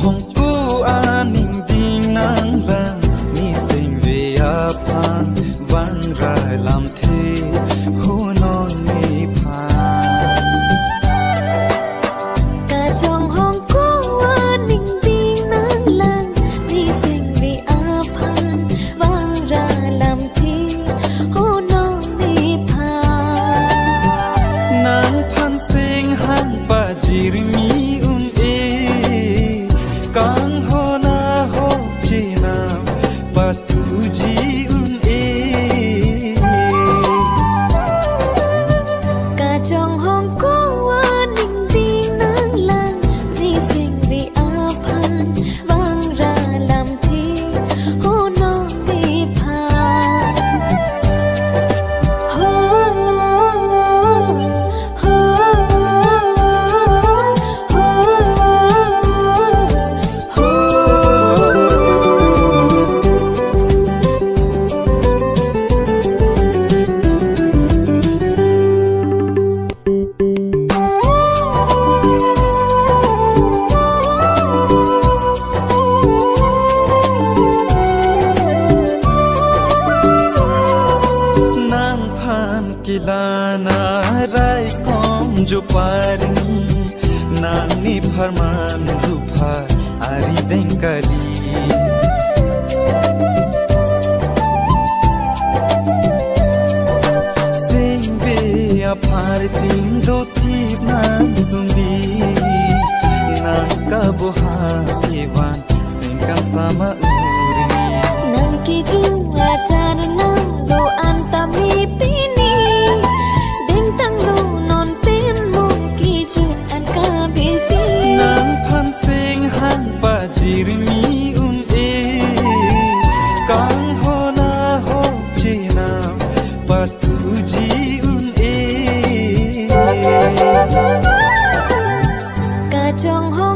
hong ku aning ding nang lang ni sing ve a phan van rai lam the hu non ni pha cả trong hong ku aning ding nang lang ni sing ve a phan van rai lam the hu non ni pha nang phan sing han pa jirmi Kang ho na ho chi na pa tu ji un e cả trong hong ko aning ding nang lang ni sing vi a phan vang ra làm thi ho non vi pha ho Kilana rai kom jo parni nani farman rupa ari dengkali sing be apar tin do thip nan sumbi nan ka boha kewan sing ka sama uri nan ki ju ajar nam do antami pini bintang lu non pen mo ki ju an ka bilti nan phan sing han pa jirmi un e kang ho na ho chi na pa tu ji un e cả trong hong